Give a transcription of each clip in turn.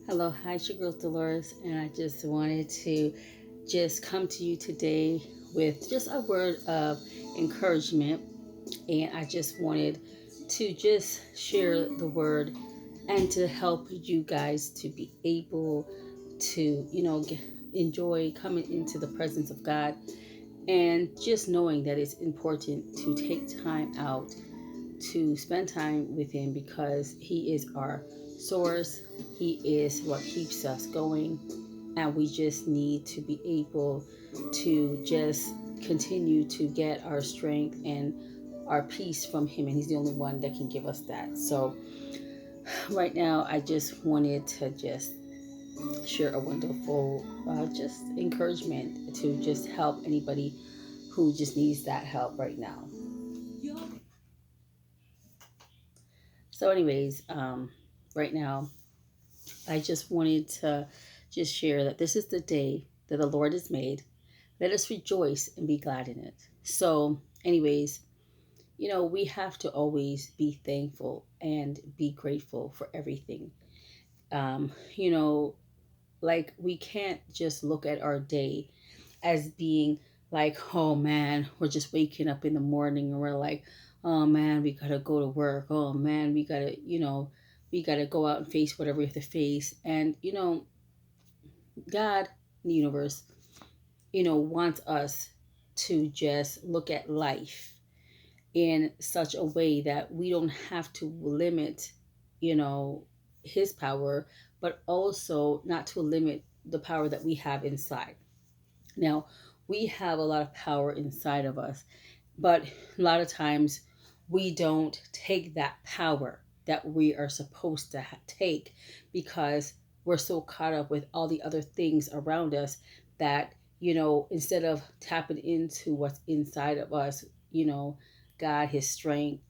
Hello, hi, it's your girl Dolores, and I just wanted to just come to you today with just a word of encouragement. And I just wanted to just share the word and to help you guys to be able to, enjoy coming into the presence of God and just knowing that it's important to take time out to spend time with Him because He is our source. He is what keeps us going. And we just need to be able to just continue to get our strength and our peace from Him. And He's the only one that can give us that. So, right now, I just wanted to just share a wonderful just encouragement to just help anybody who just needs that help right now. So, anyways, right now, I just wanted to just share that this is the day that the Lord has made. Let us rejoice and be glad in it. So, anyways, we have to always be thankful and be grateful for everything. Um, you know, like we can't just look at our day as being like, oh man, we're just waking up in the morning and we're like, oh man, we gotta go to work. Oh man, we gotta go out and face whatever we have to face. And God, the universe, wants us to just look at life in such a way that we don't have to limit, you know, his power, but also not to limit the power that we have inside. Now, we have a lot of power inside of us, but a lot of times we don't take that power that we are supposed to take because we're so caught up with all the other things around us that, instead of tapping into what's inside of us, God, His strength,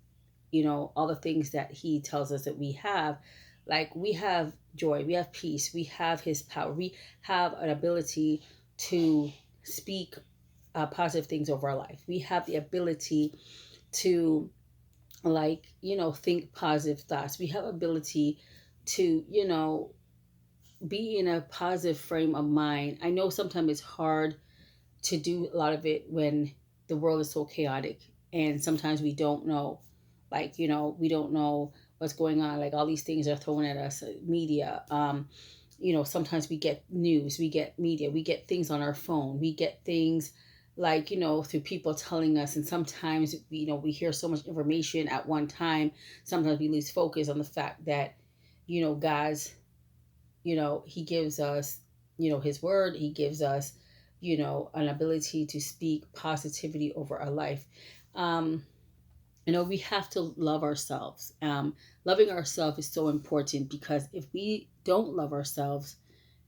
all the things that He tells us that we have, like we have joy, we have peace, we have His power, we have an ability to speak positive things over our life. We have the ability to, think positive thoughts. We have ability to, be in a positive frame of mind. I know sometimes it's hard to do a lot of it when the world is so chaotic and sometimes we don't know, we don't know what's going on. Like all these things are thrown at us, media. Sometimes we get news, we get media, we get things on our phone, we get things through people telling us, and sometimes we hear so much information at one time. Sometimes we lose focus on the fact that God's, He gives us, His word. He gives us, an ability to speak positivity over our life. um we have to love ourselves. Loving ourselves is so important because if we don't love ourselves,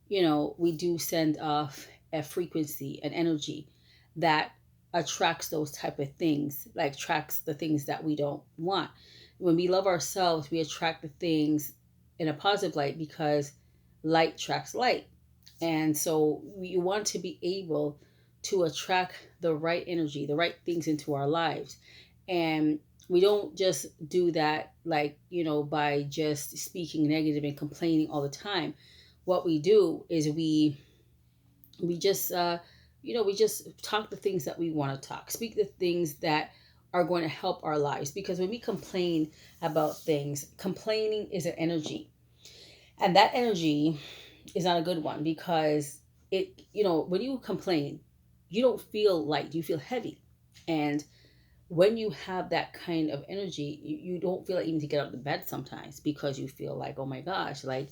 we do send off a frequency, an energy that attracts those type of things, like attracts the things that we don't want. When we love ourselves, we attract the things in a positive light because light attracts light. And so we want to be able to attract the right energy, the right things into our lives. And we don't just do that by just speaking negative and complaining all the time. What we do is we just we just talk the things that we want to talk, speak the things that are going to help our lives, because when we complain about things, complaining is an energy, and that energy is not a good one because when you complain, you don't feel light, you feel heavy. And when you have that kind of energy, you don't feel like even to get out of the bed sometimes because you feel like, oh my gosh, I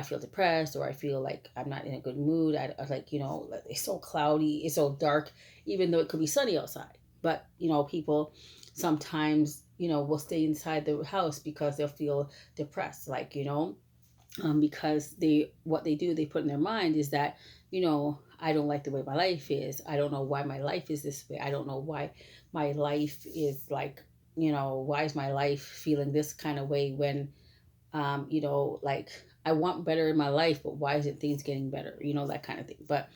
feel depressed, or I feel like I'm not in a good mood. I like, like, it's so cloudy, it's so dark, even though it could be sunny outside. But, people sometimes, will stay inside the house because they'll feel depressed, because what they do, they put in their mind is that, I don't like the way my life is. I don't know why my life is this way. I don't know why my life is like, why is my life feeling this kind of way when, like, I want better in my life, but why isn't things getting better? That kind of thing. But,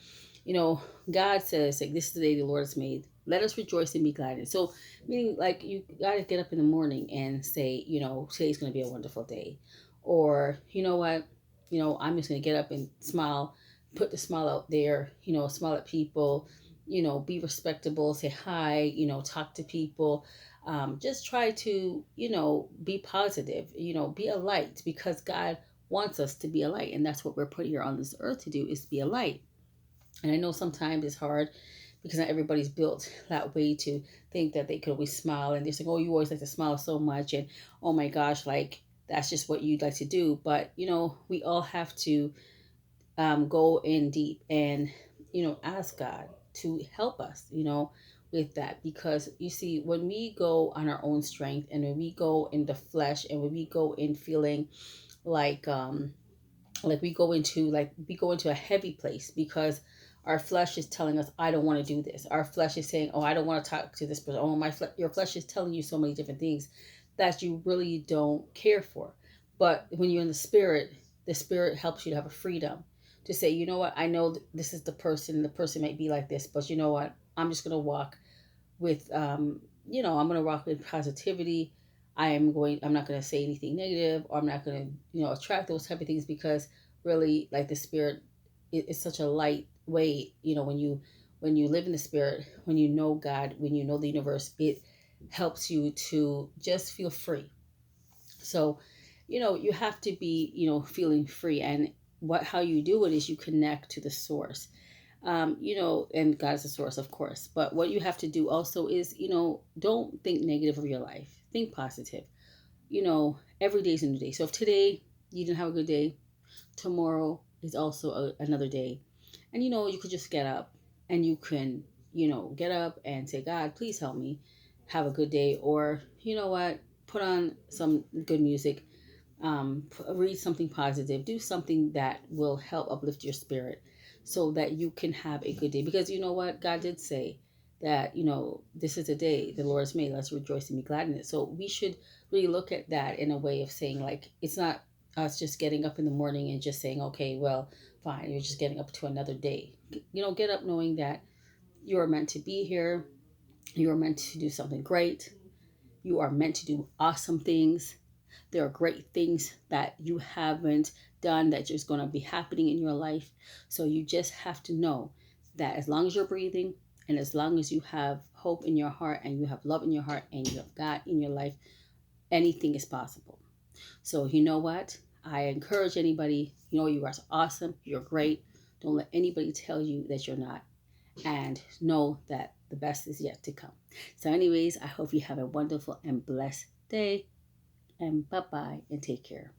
you know, God says, like, this is the day the Lord has made. Let us rejoice and be glad in it. So, meaning, like, you got to get up in the morning and say, today's going to be a wonderful day. Or, you know what? I'm just going to get up and smile, put the smile out there, smile at people, be respectable, say hi, talk to people. Just try to, be positive, be a light, because God wants us to be a light. And that's what we're put here on this earth to do, is to be a light. And I know sometimes it's hard because not everybody's built that way to think that they could always smile. And they're saying, oh, you always like to smile so much. And oh my gosh, like that's just what you'd like to do. But, we all have to go in deep and, ask God to help us, with that. Because you see, when we go on our own strength, and when we go in the flesh, and when we go in feeling like, we go into a heavy place, because our flesh is telling us, I don't want to do this. Our flesh is saying, oh, I don't want to talk to this person. Oh, your flesh is telling you so many different things that you really don't care for. But when you're in the spirit helps you to have a freedom to say, you know what, I know this is the person might be like this, but you know what, I'm just going to walk with I'm going to walk with positivity. I'm not going to say anything negative, or I'm not going to, attract those type of things, because really, like, the spirit is such a light way, when you live in the spirit, when you know God, when you know the universe, it helps you to just feel free. So, you have to be, feeling free. And how you do it is you connect to the source. And God is the source, of course. But what you have to do also is, don't think negative of your life. Think positive. Every day is a new day. So if today you didn't have a good day, tomorrow is also another day. And, you could just get up, and you can, get up and say, God, please help me have a good day. Or, you know what, put on some good music, read something positive, do something that will help uplift your spirit, so that you can have a good day. Because you know what, God did say that, this is a day the Lord has made, let's rejoice and be glad in it. So we should really look at that in a way of saying, like, it's not us just getting up in the morning and just saying, okay, well, fine, you're just getting up to another day. Get up knowing that you are meant to be here, you are meant to do something great, you are meant to do awesome things. There are great things that you haven't done that is going to be happening in your life. So you just have to know that as long as you're breathing, and as long as you have hope in your heart, and you have love in your heart, and you have God in your life, anything is possible. So you know what? I encourage anybody, you are awesome. You're great. Don't let anybody tell you that you're not. And know that the best is yet to come. So anyways, I hope you have a wonderful and blessed day. And bye-bye, and take care.